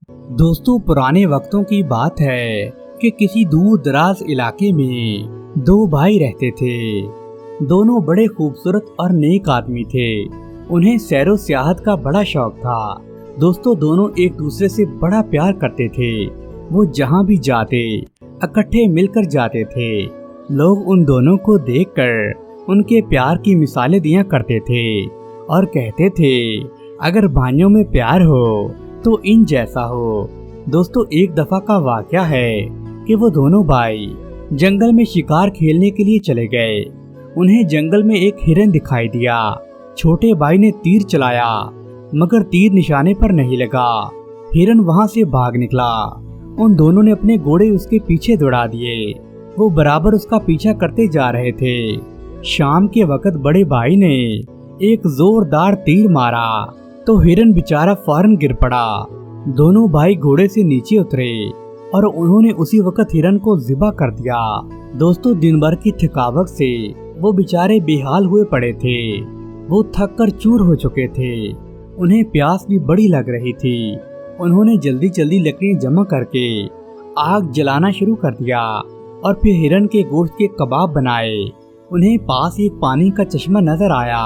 दोस्तों पुराने वक्तों की बात है कि किसी दूर दराज इलाके में दो भाई रहते थे। दोनों बड़े खूबसूरत और नेक आदमी थे। उन्हें सैरो सियाहत का बड़ा शौक था। दोस्तों दोनों एक दूसरे से बड़ा प्यार करते थे। वो जहाँ भी जाते इकट्ठे मिलकर जाते थे। लोग उन दोनों को देखकर उनके प्यार की मिसालें दिया करते थे और कहते थे अगर भाइयों में प्यार हो तो इन जैसा हो। दोस्तों एक दफा का वाकया है कि वो दोनों भाई जंगल में शिकार खेलने के लिए चले गए। उन्हें जंगल में एक हिरन दिखाई दिया। छोटे भाई ने तीर चलाया मगर तीर निशाने पर नहीं लगा। हिरन वहां से भाग निकला। उन दोनों ने अपने घोड़े उसके पीछे दौड़ा दिए। वो बराबर उसका पीछा करते जा रहे थे। शाम के वक्त बड़े भाई ने एक जोरदार तीर मारा तो हिरन बेचारा फौरन गिर पड़ा। दोनों भाई घोड़े से नीचे उतरे और उन्होंने उसी वक्त हिरन को ज़िबा कर दिया। दोस्तों दिन भर की थकावट से वो बेचारे बेहाल हुए पड़े थे। वो थक कर चूर हो चुके थे। उन्हें प्यास भी बड़ी लग रही थी। उन्होंने जल्दी जल्दी लकड़ियां जमा करके आग जलाना शुरू कर दिया और फिर हिरन के गोश्त के कबाब बनाए। उन्हें पास एक पानी का चश्मा नजर आया।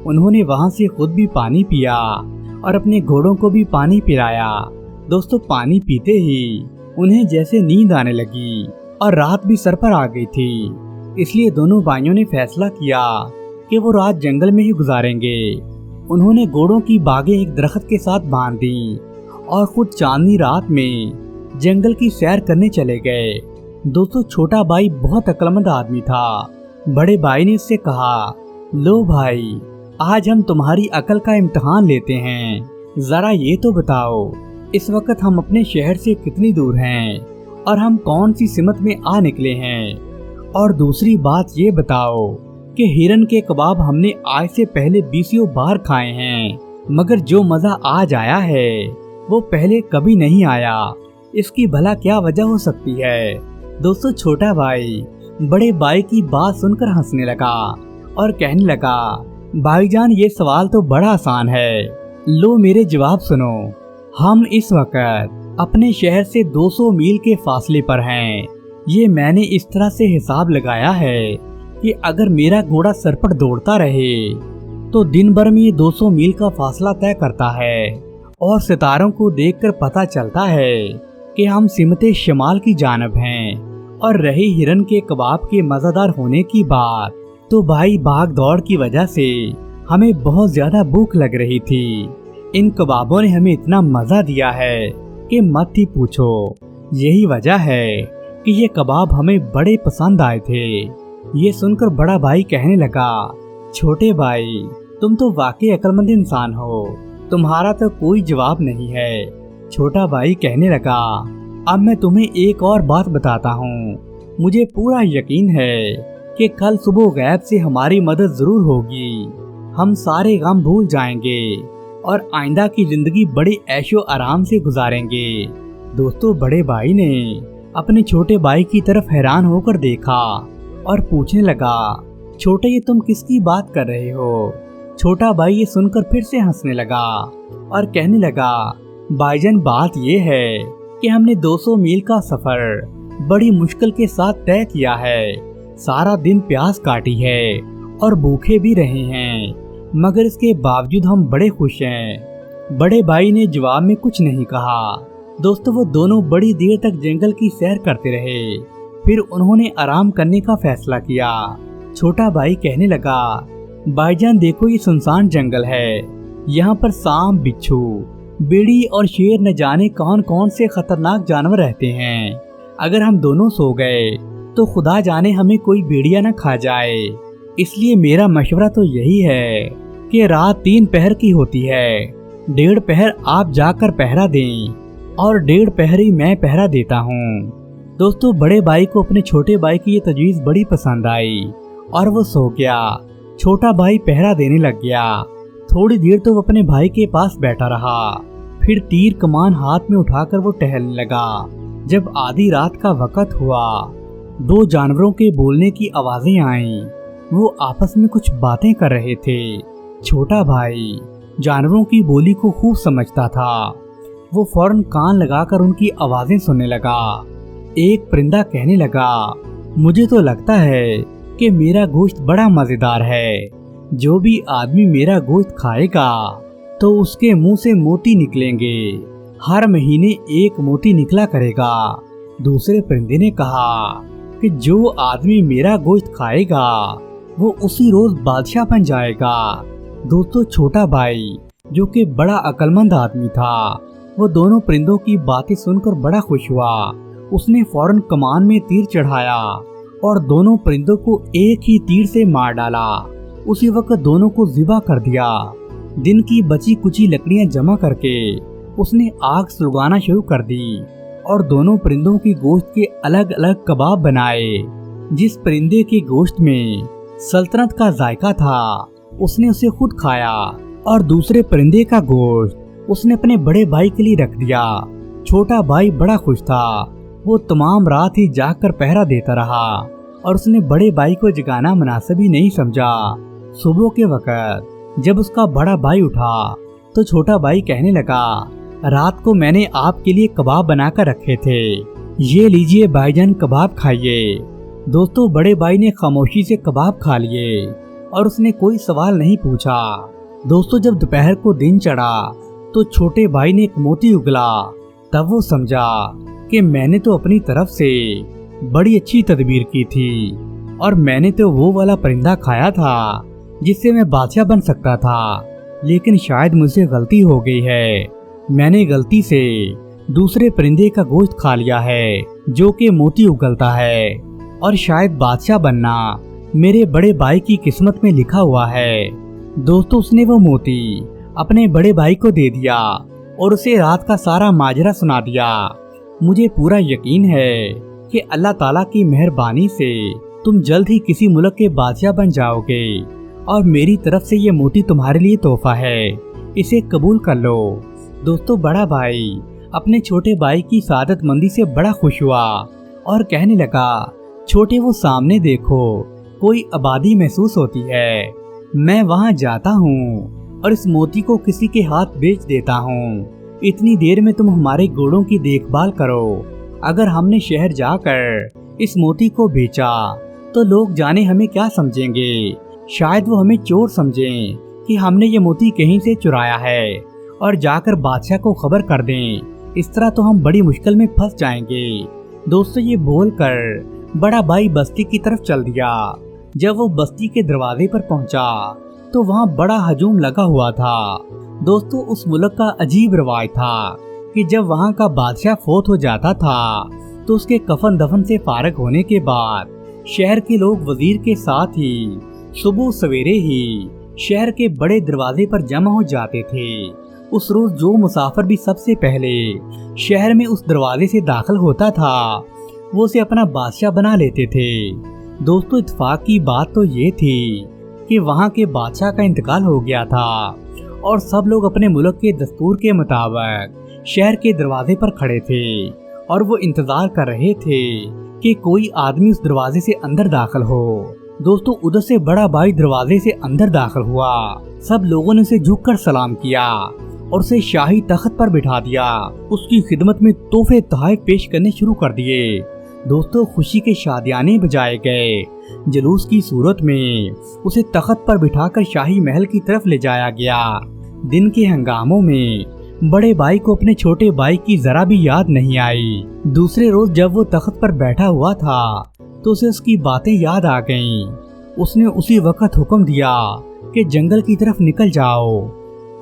उन्होंने वहां से खुद भी पानी पिया और अपने घोड़ों को भी पानी पिलाया। दोस्तों पानी पीते ही उन्हें जैसे नींद आने लगी और रात भी सर पर आ गई थी। इसलिए दोनों भाइयों ने फैसला किया कि वो रात जंगल में ही गुजारेंगे। उन्होंने घोड़ों की बागें एक दरख्त के साथ बांध दी और खुद चांदनी रात में जंगल की सैर करने चले गए। दोस्तों छोटा भाई बहुत अक्लमंद आदमी था। बड़े भाई ने उससे कहा, लो भाई आज हम तुम्हारी अकल का इम्तिहान लेते हैं। जरा ये तो बताओ इस वक्त हम अपने शहर से कितनी दूर हैं और हम कौन सी सिमत में आ निकले हैं। और दूसरी बात ये बताओ कि हिरन के कबाब हमने आज से पहले 20 बार खाए हैं मगर जो मजा आज आया है वो पहले कभी नहीं आया। इसकी भला क्या वजह हो सकती है। दोस्तों छोटा भाई बड़े भाई की बात सुनकर हंसने लगा और कहने लगा, भाईजान ये सवाल तो बड़ा आसान है। लो मेरे जवाब सुनो। हम इस वक्त अपने शहर से 200 मील के फासले पर हैं। ये मैंने इस तरह से हिसाब लगाया है कि अगर मेरा घोड़ा सर पर दौड़ता रहे तो दिन भर में ये 200 मील का फासला तय करता है। और सितारों को देखकर पता चलता है कि हम सिमते शमाल की जानब हैं। और रही हिरन के कबाब के मज़ेदार होने की बात, तो भाई भाग दौड़ की वजह से हमें बहुत ज्यादा भूख लग रही थी। इन कबाबों ने हमें इतना मजा दिया है कि मत ही पूछो। यही वजह है कि ये कबाब हमें बड़े पसंद आए थे। ये सुनकर बड़ा भाई कहने लगा, छोटे भाई तुम तो वाकई अक्लमंद इंसान हो। तुम्हारा तो कोई जवाब नहीं है। छोटा भाई कहने लगा, अब मैं तुम्हें एक और बात बताता हूँ। मुझे पूरा यकीन है कि कल सुबह गैब से हमारी मदद जरूर होगी। हम सारे गम भूल जाएंगे और आइंदा की जिंदगी बड़ी ऐशो आराम से गुजारेंगे। दोस्तों बड़े भाई ने अपने छोटे भाई की तरफ हैरान होकर देखा और पूछने लगा, छोटे ये तुम किसकी बात कर रहे हो। छोटा भाई ये सुनकर फिर से हंसने लगा और कहने लगा, भाईजान बात ये है कि हमने 200 मील का सफर बड़ी मुश्किल के साथ तय किया है। सारा दिन प्यास काटी है और भूखे भी रहे हैं मगर इसके बावजूद हम बड़े खुश हैं। बड़े भाई ने जवाब में कुछ नहीं कहा। दोस्तों वो दोनों बड़ी देर तक जंगल की सैर करते रहे। फिर उन्होंने आराम करने का फैसला किया। छोटा भाई कहने लगा, भाईजान देखो ये सुनसान जंगल है। यहाँ पर सांप, बिच्छू, बिल्ली और शेर न जाने कौन कौन से खतरनाक जानवर रहते हैं। अगर हम दोनों सो गए तो खुदा जाने हमें कोई भेड़िया न खा जाए। इसलिए मेरा मशवरा तो यही है कि रात 3 पहर की होती है। 1.5 पहर आप जाकर पहरा दें और 1.5 पहर ही मैं पहरा देता हूँ। दोस्तों बड़े भाई को अपने छोटे भाई की ये तजवीज़ बड़ी पसंद आई और वो सो गया। छोटा भाई पहरा देने लग गया। थोड़ी देर तो वो अपने भाई के पास बैठा रहा। फिर तीर कमान हाथ में उठाकर वो टहलने लगा। जब आधी रात का वक्त हुआ, 2 जानवरों के बोलने की आवाजें आईं। वो आपस में कुछ बातें कर रहे थे। छोटा भाई जानवरों की बोली को खूब समझता था। वो फौरन कान लगाकर उनकी आवाजें सुनने लगा। एक परिंदा कहने लगा, मुझे तो लगता है कि मेरा गोश्त बड़ा मजेदार है। जो भी आदमी मेरा गोश्त खाएगा तो उसके मुंह से मोती निकलेंगे। हर महीने एक मोती निकला करेगा। दूसरे परिंदे ने कहा कि जो आदमी मेरा गोश्त खाएगा वो उसी रोज बादशाह बन जाएगा। दोस्तों, छोटा भाई जो कि बड़ा अक्लमंद आदमी था, वो दोनों परिंदों की बातें सुनकर बड़ा खुश हुआ। उसने फौरन कमान में तीर चढ़ाया और दोनों परिंदों को एक ही तीर से मार डाला। उसी वक्त दोनों को ज़िबा कर दिया। दिन की बची कुची लकड़ियां जमा करके उसने आग सुलगाना शुरू कर दी और दोनों परिंदों की गोश्त के अलग अलग कबाब बनाए। जिस परिंदे के गोश्त में सल्तनत का जायका था उसने उसे खुद खाया और दूसरे परिंदे का गोश्त उसने अपने बड़े भाई के लिए रख दिया। छोटा भाई बड़ा खुश था। वो तमाम रात ही जागकर पहरा देता रहा और उसने बड़े भाई को जगाना मुनासिब ही नहीं समझा। सुबह के वक्त जब उसका बड़ा भाई उठा तो छोटा भाई कहने लगा, रात को मैंने आपके लिए कबाब बनाकर रखे थे, ये लीजिए भाईजान, कबाब खाइए। दोस्तों, बड़े भाई ने खामोशी से कबाब खा लिए और उसने कोई सवाल नहीं पूछा। दोस्तों, जब दोपहर को दिन चढ़ा तो छोटे भाई ने एक मोती उगला। तब वो समझा कि मैंने तो अपनी तरफ से बड़ी अच्छी तदबीर की थी और मैंने तो वो वाला परिंदा खाया था जिससे मैं बादशाह बन सकता था, लेकिन शायद मुझसे गलती हो गई है। मैंने गलती से दूसरे परिंदे का गोश्त खा लिया है जो कि मोती उगलता है और शायद बादशाह बनना मेरे बड़े भाई की किस्मत में लिखा हुआ है। दोस्तों, उसने वो मोती अपने बड़े भाई को दे दिया और उसे रात का सारा माजरा सुना दिया। मुझे पूरा यकीन है कि अल्लाह ताला की मेहरबानी से तुम जल्द ही किसी मुल्क के बादशाह बन जाओगे और मेरी तरफ से ये मोती तुम्हारे लिए तोहफा है, इसे कबूल कर लो। दोस्तों, बड़ा भाई अपने छोटे भाई की सादतमंदी से बड़ा खुश हुआ और कहने लगा, छोटे, वो सामने देखो, कोई आबादी महसूस होती है। मैं वहाँ जाता हूँ और इस मोती को किसी के हाथ बेच देता हूँ। इतनी देर में तुम हमारे घोड़ों की देखभाल करो। अगर हमने शहर जाकर इस मोती को बेचा तो लोग जाने हमें क्या समझेंगे। शायद वो हमें चोर समझें कि हमने ये मोती कहीं से चुराया है और जाकर बादशाह को खबर कर दें। इस तरह तो हम बड़ी मुश्किल में फंस जाएंगे। दोस्तों, ये बोलकर बड़ा भाई बस्ती की तरफ चल दिया। जब वो बस्ती के दरवाजे पर पहुंचा तो वहाँ बड़ा हजूम लगा हुआ था। दोस्तों, उस मुल्क का अजीब रिवाज था कि जब वहाँ का बादशाह फौत हो जाता था तो उसके कफन दफन से फारग होने के बाद शहर के लोग वजीर के साथ ही सुबह सवेरे ही शहर के बड़े दरवाजे पर जमा हो जाते थे। उस रोज जो मुसाफिर भी सबसे पहले शहर में उस दरवाजे से दाखिल होता था वो उसे अपना बादशाह बना लेते थे। दोस्तों, इत्तेफाक की बात तो ये थी कि वहाँ के बादशाह का इंतकाल हो गया था और सब लोग अपने मुल्क के दस्तूर के मुताबिक शहर के दरवाजे पर खड़े थे और वो इंतजार कर रहे थे कि कोई आदमी उस दरवाजे से अंदर दाखिल हो। दोस्तों, उधर से बड़ा भाई दरवाजे से अंदर दाखिल हुआ। सब लोगों ने उसे झुककर सलाम किया और उसे शाही तख्त पर बिठा दिया। उसकी खिदमत में तोहफे तोहफे पेश करने शुरू कर दिए। दोस्तों, खुशी के शादियाने बजाए गए। जुलूस की सूरत में उसे तख्त पर बिठाकर शाही महल की तरफ ले जाया गया। दिन के हंगामों में बड़े भाई को अपने छोटे भाई की जरा भी याद नहीं आई। दूसरे रोज जब वो तख्त पर बैठा हुआ था तो उसे उसकी बातें याद आ गईं। उसने उसी वक्त हुक्म दिया कि जंगल की तरफ निकल जाओ,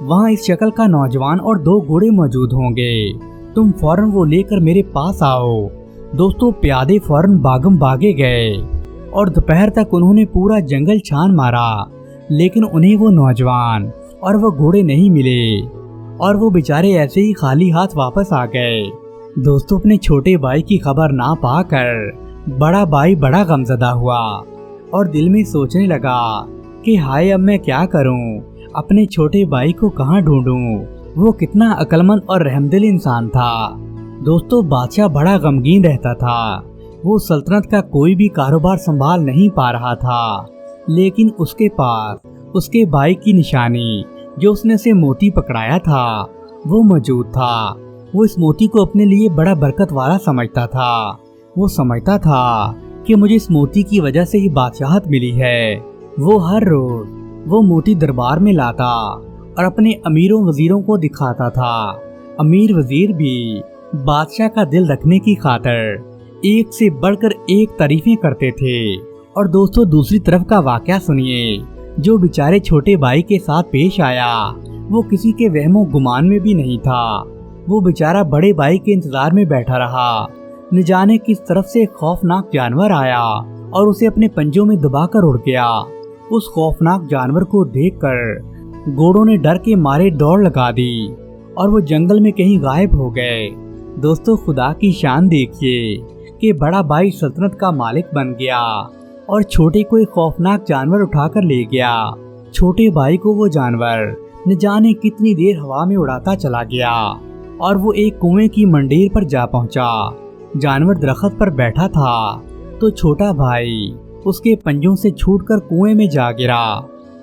वहाँ इस शक्ल का नौजवान और 2 घोड़े मौजूद होंगे, तुम फौरन वो लेकर मेरे पास आओ। दोस्तों, प्यादे फौरन बागम भागे गए और दोपहर तक उन्होंने पूरा जंगल छान मारा, लेकिन उन्हें वो नौजवान और वो घोड़े नहीं मिले और वो बेचारे ऐसे ही खाली हाथ वापस आ गए। दोस्तों, अपने छोटे भाई की खबर ना पाकर बड़ा भाई बड़ा गमज़दा हुआ और दिल में सोचने लगा कि हाय, अब मैं क्या करूं, अपने छोटे भाई को कहाँ ढूंढूं। वो कितना अक्लमंद और रहमदिल इंसान था। दोस्तों, बादशाह बड़ा गमगीन रहता था। वो सल्तनत का कोई भी कारोबार संभाल नहीं पा रहा था, लेकिन उसके पास उसके भाई की निशानी जो उसने से मोती पकड़ाया था वो मौजूद था। वो इस मोती को अपने लिए बड़ा बरकत वाला समझता था। वो समझता था कि मुझे इस मोती की वजह से ही बादशाहत मिली है। वो हर रोज वो मोती दरबार में लाता और अपने अमीरों वजीरों को दिखाता था। अमीर वजीर भी बादशाह का दिल रखने की खातिर एक से बढ़कर एक तारीफें करते थे। और दोस्तों, दूसरी तरफ का वाकया सुनिए जो बेचारे छोटे भाई के साथ पेश आया। वो किसी के वहमो गुमान में भी नहीं था। वो बेचारा बड़े भाई के इंतजार में बैठा रहा। न जाने किस तरफ से एक खौफनाक जानवर आया और उसे अपने पंजों में दबाकर उड़ गया। उस खौफनाक जानवर को देखकर घोड़ों ने डर के मारे दौड़ लगा दी और वो जंगल में कहीं गायब हो गए। दोस्तों, खुदा की शान देखिए कि बड़ा भाई सल्तनत का मालिक बन गया और छोटे को एक खौफनाक जानवर उठाकर ले गया। छोटे भाई को वो जानवर न जाने कितनी देर हवा में उड़ाता चला गया और वो एक कुएं की मंडेर पर जा पहुंचा। जानवर दरख्त पर बैठा था तो छोटा भाई उसके पंजों से छूटकर कुएं में जा गिरा।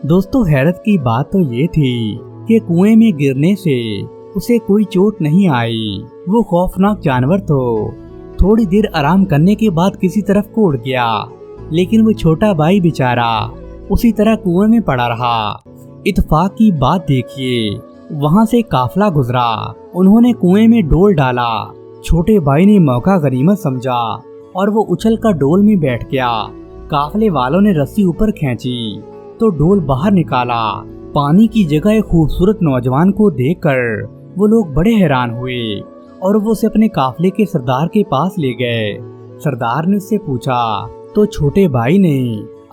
दोस्तों, हैरत की बात तो ये थी कि कुएं में गिरने से उसे कोई चोट नहीं आई। वो खौफनाक जानवर तो थोड़ी देर आराम करने के बाद किसी तरफ को उड़ गया, लेकिन वो छोटा भाई बेचारा उसी तरह कुएं में पड़ा रहा। इत्तेफाक की बात देखिए, वहां से काफला गुजरा। उन्होंने कुएं में डोल डाला। छोटे भाई ने मौका गनीमत समझा और वो उछल कर डोल में बैठ गया। काफले वालों ने रस्सी ऊपर खींची तो डोल बाहर निकाला। पानी की जगह एक खूबसूरत नौजवान को देखकर वो लोग बड़े हैरान हुए और वो उसे अपने काफले के सरदार के पास ले गए। सरदार ने उससे पूछा तो छोटे भाई ने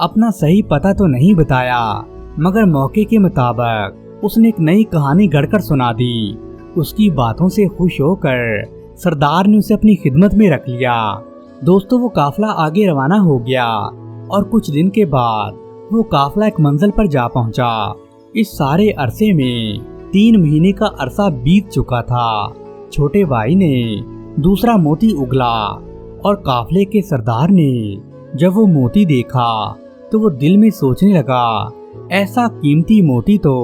अपना सही पता तो नहीं बताया, मगर मौके के मुताबिक उसने एक नई कहानी गढ़कर सुना दी। उसकी बातों से खुश होकर सरदार ने उसे अपनी खिदमत में रख लिया। दोस्तों, वो काफला आगे रवाना हो गया और कुछ दिन के बाद वो काफला एक मंजिल पर जा पहुंचा। इस सारे अरसे में 3 महीने का अरसा बीत चुका था। छोटे भाई ने दूसरा मोती उगला और काफले के सरदार ने जब वो मोती देखा तो वो दिल में सोचने लगा, ऐसा कीमती मोती तो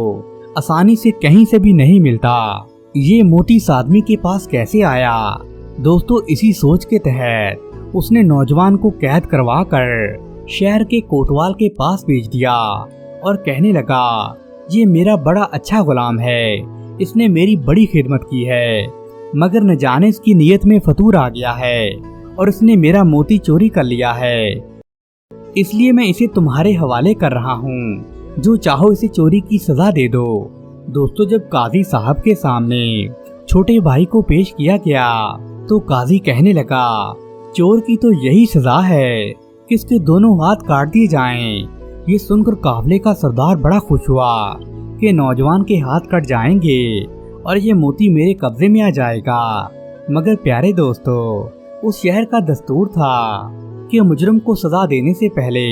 आसानी से कहीं से भी नहीं मिलता। ये मोती इस आदमी के पास कैसे आया? दोस्तों, इसी सोच के तहत उसने नौजवान को कैद करवा कर शहर के कोतवाल के पास भेज दिया और कहने लगा, ये मेरा बड़ा अच्छा गुलाम है, इसने मेरी बड़ी खिदमत की है, मगर न जाने इसकी नीयत में फतूर आ गया है और इसने मेरा मोती चोरी कर लिया है, इसलिए मैं इसे तुम्हारे हवाले कर रहा हूँ। जो चाहो इसे चोरी की सजा दे दो। दोस्तों, जब काजी साहब के सामने छोटे भाई को पेश किया गया तो काजी कहने लगा, चोर की तो यही सजा है कि इसके दोनों हाथ काट दिए जाएं। ये सुनकर काफले का सरदार बड़ा खुश हुआ कि नौजवान के हाथ कट जाएंगे और ये मोती मेरे कब्जे में आ जाएगा। मगर प्यारे दोस्तों, उस शहर का दस्तूर था कि मुजरिम को सजा देने से पहले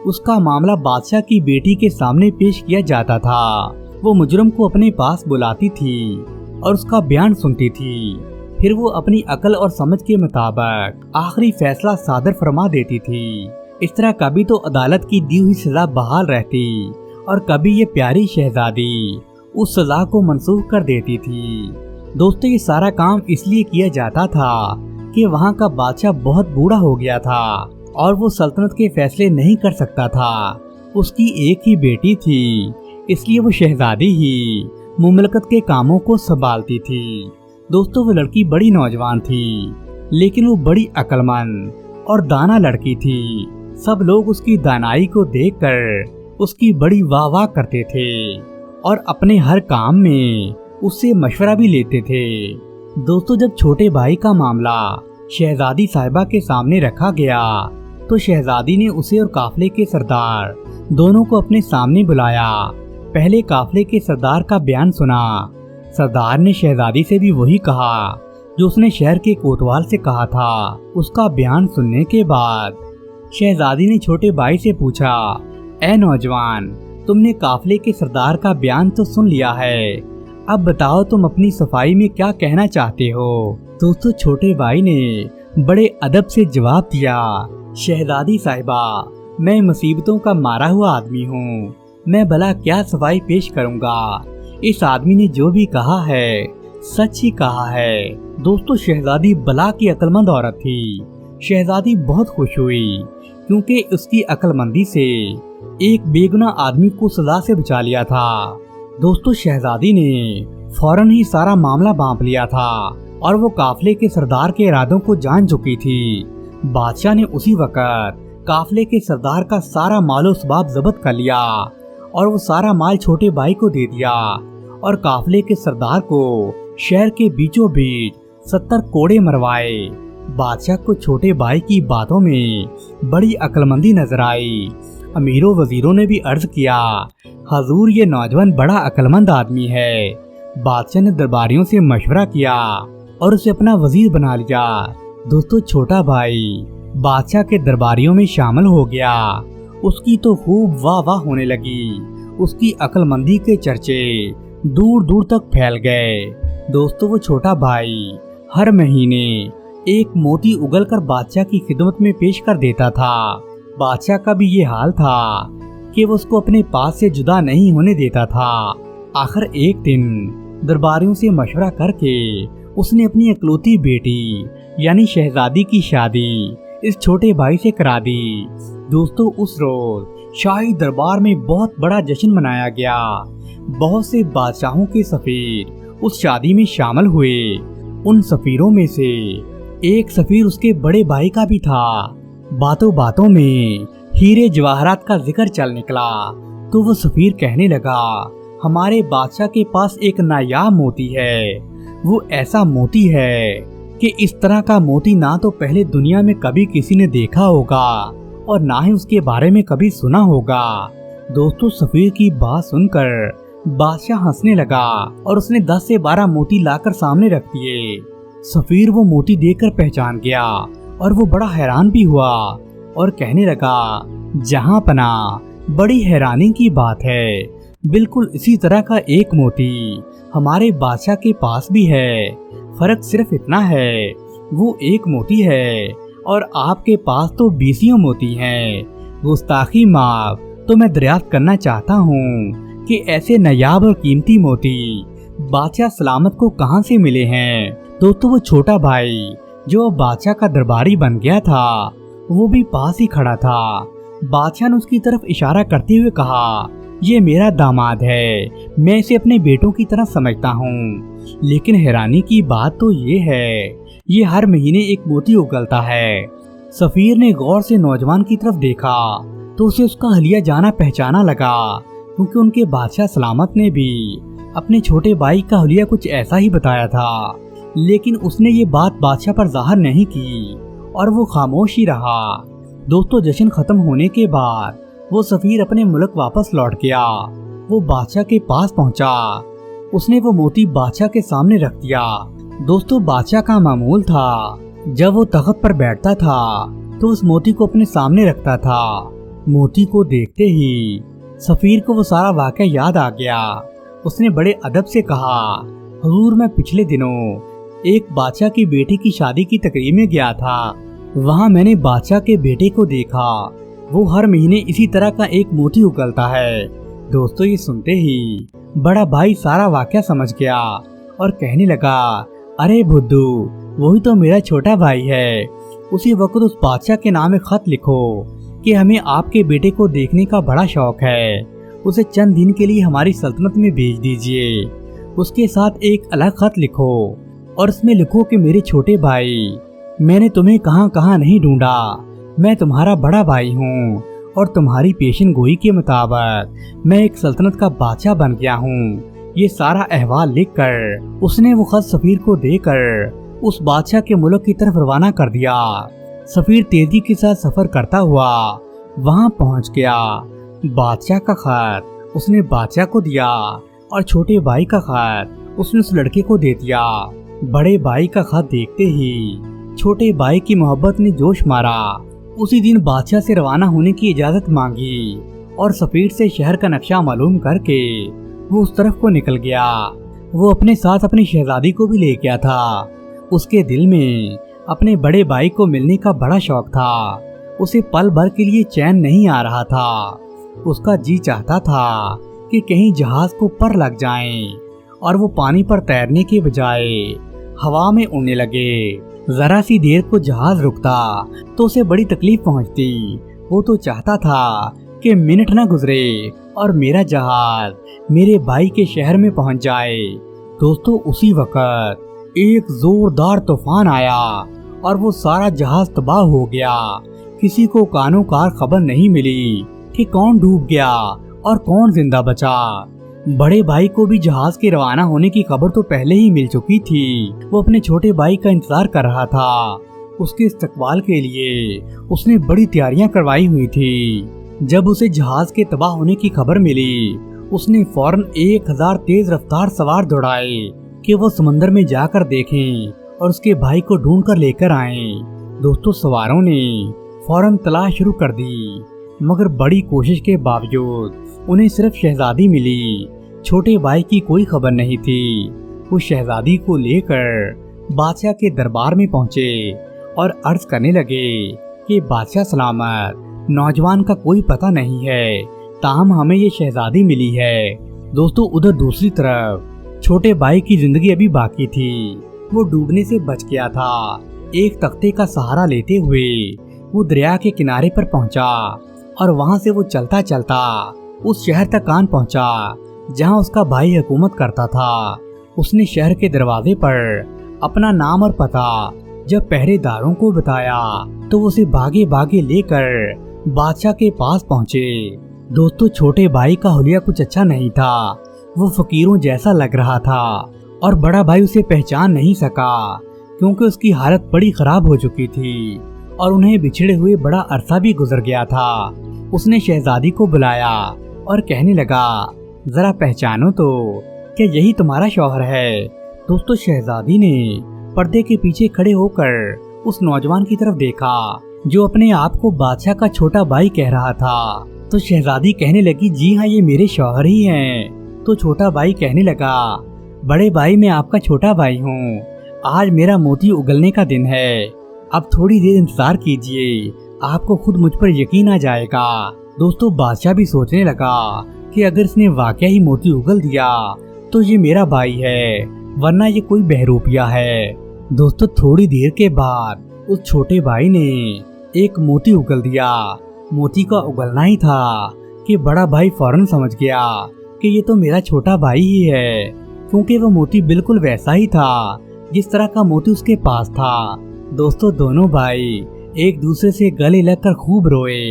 उसका मामला बादशाह की बेटी के सामने पेश किया जाता था। वो मुजरिम को अपने पास बुलाती थी और उसका बयान सुनती थी। फिर वो अपनी अकल और समझ के मुताबिक आखिरी फैसला सादर फरमा देती थी। इस तरह कभी तो अदालत की दी हुई सजा बहाल रहती और कभी ये प्यारी शहजादी उस सजा को मनसूख कर देती थी। दोस्तों, ये सारा काम इसलिए किया जाता था कि वहाँ का बादशाह बहुत बूढ़ा हो गया था और वो सल्तनत के फैसले नहीं कर सकता था। उसकी एक ही बेटी थी, इसलिए वो शहजादी ही मुमलकत के कामों को संभालती थी। दोस्तों, वो लड़की बड़ी नौजवान थी, लेकिन वो बड़ी अक्लमंद और दाना लड़की थी। सब लोग उसकी दानाई को देखकर उसकी बड़ी वाह वाह करते थे और अपने हर काम में उससे मशवरा भी लेते थे। दोस्तों, जब छोटे भाई का मामला शहजादी साहिबा के सामने रखा गया तो शहजादी ने उसे और काफले के सरदार दोनों को अपने सामने बुलाया। पहले काफले के सरदार का बयान सुना। सरदार ने शहजादी से भी वही कहा जो उसने शहर के कोतवाल से कहा था। उसका बयान सुनने के बाद शहजादी ने छोटे भाई से पूछा, ए नौजवान, तुमने काफले के सरदार का बयान तो सुन लिया है, अब बताओ तुम अपनी सफाई में क्या कहना चाहते हो? दोस्तों, छोटे भाई ने बड़े अदब से जवाब दिया, शहजादी साहिबा, मैं मुसीबतों का मारा हुआ आदमी हूँ, मैं भला क्या सफाई पेश करूँगा। इस आदमी ने जो भी कहा है सच ही कहा है। दोस्तों शहजादी बला की अक्लमंद औरत थी। शहजादी बहुत खुश हुई क्योंकि उसकी अक्लमंदी से एक बेगुनाह आदमी को सजा से बचा लिया था। दोस्तों शहजादी ने फौरन ही सारा मामला भांप लिया था और वो काफले के सरदार के इरादों को जान चुकी थी। बादशाह ने उसी वक्त काफले के सरदार का सारा मालो सबाब जब्त कर लिया और वो सारा माल छोटे भाई को दे दिया और काफले के सरदार को शहर के बीचों बीच 70 कोड़े मरवाए। बादशाह को छोटे भाई की बातों में बड़ी अक्लमंदी नजर आई। अमीरों वजीरों ने भी अर्ज किया, हजूर ये नौजवान बड़ा अक्लमंद आदमी है। बादशाह ने दरबारियों से मशवरा किया और उसे अपना वजीर बना लिया। दोस्तों छोटा भाई बादशाह के दरबारियों में शामिल हो गया। उसकी तो खूब वाह वाह होने लगी। उसकी अक्लमंदी के चर्चे दूर दूर तक फैल गए। दोस्तों वो छोटा भाई हर महीने एक मोती उगलकर बादशाह की खिदमत में पेश कर देता था। बादशाह का भी ये हाल था कि वो उसको अपने पास से जुदा नहीं होने देता था। आखिर एक दिन दरबारियों से मशवरा करके उसने अपनी इकलौती बेटी यानी शहजादी की शादी इस छोटे भाई से करा दी। दोस्तों उस रोज शाही दरबार में बहुत बड़ा जश्न मनाया गया। बहुत से बादशाहों के सफीर उस शादी में शामिल हुए। उन सफीरों में से एक सफीर उसके बड़े भाई का भी था। बातों बातों में हीरे जवाहरात का जिक्र चल निकला तो वो सफीर कहने लगा, हमारे बादशाह के पास एक नायाब मोती है। वो ऐसा मोती है कि इस तरह का मोती ना तो पहले दुनिया में कभी किसी ने देखा होगा और ना ही उसके बारे में कभी सुना होगा। दोस्तों सफीर की बात सुनकर बादशाह हंसने लगा और उसने 10 से 12 मोती लाकर सामने रख दिए। सफीर वो मोती देखकर पहचान गया और वो बड़ा हैरान भी हुआ और कहने लगा, जहां पना बड़ी हैरानी की बात है। बिल्कुल इसी तरह का एक मोती हमारे बादशाह के पास भी है। फर्क सिर्फ इतना है, वो एक मोती है और आपके पास तो 20 मोती हैं। गुस्ताखी माफ तो मैं दरियाफ्त करना चाहता हूँ कि ऐसे नायाब और कीमती मोती बादशाह सलामत को कहाँ से मिले हैं। दोस्तों वो छोटा भाई जो बादशाह का दरबारी बन गया था वो भी पास ही खड़ा था। बादशाह ने उसकी तरफ इशारा करते हुए कहा, ये मेरा दामाद है, मैं इसे अपने बेटों की तरह समझता हूँ। लेकिन हैरानी की बात तो ये है, ये हर महीने एक मोती उगलता है। सफीर ने गौर से नौजवान की तरफ देखा तो उसे उसका हलिया जाना पहचाना लगा, क्योंकि उनके बादशाह सलामत ने भी अपने छोटे भाई का हलिया कुछ ऐसा ही बताया था। लेकिन उसने ये बात बादशाह पर जाहिर नहीं की और वो खामोश ही रहा। दोस्तों जश्न खत्म होने के बाद वो सफीर अपने मुल्क वापस लौट गया। वो बादशाह के पास पहुंचा। उसने वो मोती बादशाह के सामने रख दिया। दोस्तों बादशाह का मामूल था, जब वो तख्त पर बैठता था तो उस मोती को अपने सामने रखता था। मोती को देखते ही सफीर को वो सारा वाक़या याद आ गया। उसने बड़े अदब से कहा, हुजूर मैं पिछले दिनों एक बादशाह की बेटी की शादी की तकरीब में गया था। वहाँ मैंने बादशाह के बेटे को देखा। वो हर महीने इसी तरह का एक मोती उगलता है। दोस्तों ये सुनते ही बड़ा भाई सारा वाक़या समझ गया और कहने लगा, अरे बुद्धू वही तो मेरा छोटा भाई है। उसी वक्त उस बादशाह के नाम में खत लिखो कि हमें आपके बेटे को देखने का बड़ा शौक है। उसे चंद दिन के लिए हमारी सल्तनत में भेज दीजिए। उसके साथ एक अलग खत लिखो और उसमें लिखो कि मेरे छोटे भाई, मैंने तुम्हें कहां कहां नहीं ढूंढा। मैं तुम्हारा बड़ा भाई हूँ और तुम्हारी पेशन गोई के मुताबिक मैं एक सल्तनत का बादशाह बन गया हूँ। ये सारा अहवाल लिखकर उसने वो खत सफीर को देकर उस बादशाह के मुल्क की तरफ रवाना कर दिया। सफीर तेजी के साथ सफर करता हुआ वहाँ पहुँच गया। बादशाह का खत उसने बादशाह को दिया और छोटे भाई का खत उसने उस लड़के को दे दिया। बड़े भाई का खत देखते ही छोटे भाई की मोहब्बत ने जोश मारा। उसी दिन बादशाह से रवाना होने की इजाजत मांगी और सफीर से शहर का नक्शा मालूम करके वो उस तरफ को निकल गया। वो अपने साथ अपनी शहजादी को भी ले गया था। उसके दिल में अपने बड़े भाई को मिलने का बड़ा शौक था। उसे पल भर के लिए चैन नहीं आ रहा था। उसका जी चाहता था कि कहीं जहाज को पर लग जाएं और वो पानी पर तैरने के बजाय हवा में उड़ने लगे। जरा सी देर को जहाज रुकता तो उसे बड़ी तकलीफ पहुंचती। वो तो चाहता था कि मिनट न गुजरे और मेरा जहाज मेरे भाई के शहर में पहुंच जाए। दोस्तों उसी वक्त एक जोरदार तूफान आया और वो सारा जहाज तबाह हो गया। किसी को कानो कार खबर नहीं मिली कि कौन डूब गया और कौन जिंदा बचा। बड़े भाई को भी जहाज के रवाना होने की खबर तो पहले ही मिल चुकी थी। वो अपने छोटे भाई का इंतजार कर रहा था। उसके इस्तकबाल के लिए उसने बड़ी तैयारियां करवाई हुई थी। जब उसे जहाज के तबाह होने की खबर मिली, उसने फौरन 1000 तेज रफ्तार सवार दौड़ाए कि वो समंदर में जाकर देखें और उसके भाई को ढूंढ कर लेकर आएं। दोस्तों सवारों ने फौरन तलाश शुरू कर दी, मगर बड़ी कोशिश के बावजूद उन्हें सिर्फ शहजादी मिली। छोटे भाई की कोई खबर नहीं थी। वो शहजादी को लेकर बादशाह के दरबार में पहुंचे और अर्ज करने लगे कि बादशाह सलामत, नौजवान का कोई पता नहीं है, ताहम हमें ये शहजादी मिली है। दोस्तों उधर दूसरी तरफ छोटे भाई की जिंदगी अभी बाकी थी। वो डूबने से बच गया था। एक तख्ते का सहारा लेते हुए वो दरिया के किनारे पर पहुंचा और वहां से वो चलता चलता उस शहर तक आन पहुंचा जहां उसका भाई हुकूमत करता था। उसने शहर के दरवाजे पर अपना नाम और पता जब पहरेदारों को बताया तो वो उसे भागे भागे लेकर बादशाह के पास पहुंचे। दोस्तों छोटे भाई का हुलिया कुछ अच्छा नहीं था। वो फकीरों जैसा लग रहा था और बड़ा भाई उसे पहचान नहीं सका क्योंकि उसकी हालत बड़ी खराब हो चुकी थी और उन्हें बिछड़े हुए बड़ा अरसा भी गुजर गया था। उसने शहजादी को बुलाया और कहने लगा, जरा पहचानो तो, क्या यही तुम्हारा शौहर है? दोस्तों शहजादी ने पर्दे के पीछे खड़े होकर उस नौजवान की तरफ देखा जो अपने आप को बादशाह का छोटा भाई कह रहा था। तो शहजादी कहने लगी, जी हाँ ये मेरे शौहर ही हैं। तो छोटा भाई कहने लगा, बड़े भाई मैं आपका छोटा भाई हूँ। आज मेरा मोती उगलने का दिन है। अब थोड़ी देर इंतजार कीजिए, आपको खुद मुझ पर यकीन आ जाएगा। दोस्तों बादशाह भी सोचने लगा कि अगर इसने वाकई ही मोती उगल दिया तो ये मेरा भाई है, वरना ये कोई बहरूपिया है। दोस्तों थोड़ी देर के बाद उस छोटे भाई ने एक मोती उगल दिया। मोती का उगलना ही था कि बड़ा भाई फौरन समझ गया कि ये तो मेरा छोटा भाई ही है, क्योंकि वो मोती बिल्कुल वैसा ही था जिस तरह का मोती उसके पास था। दोस्तों दोनों भाई एक दूसरे से गले लगकर खूब रोए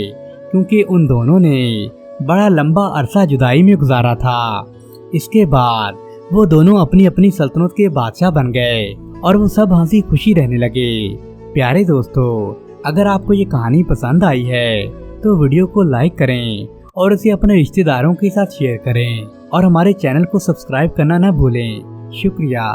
क्योंकि उन दोनों ने बड़ा लंबा अरसा जुदाई में गुजारा था। इसके बाद वो दोनों अपनी अपनी सल्तनत के बादशाह बन गए और वो सब हंसी खुशी रहने लगे। प्यारे दोस्तों अगर आपको ये कहानी पसंद आई है तो वीडियो को लाइक करें और इसे अपने रिश्तेदारों के साथ शेयर करें और हमारे चैनल को सब्सक्राइब करना न भूलें। शुक्रिया।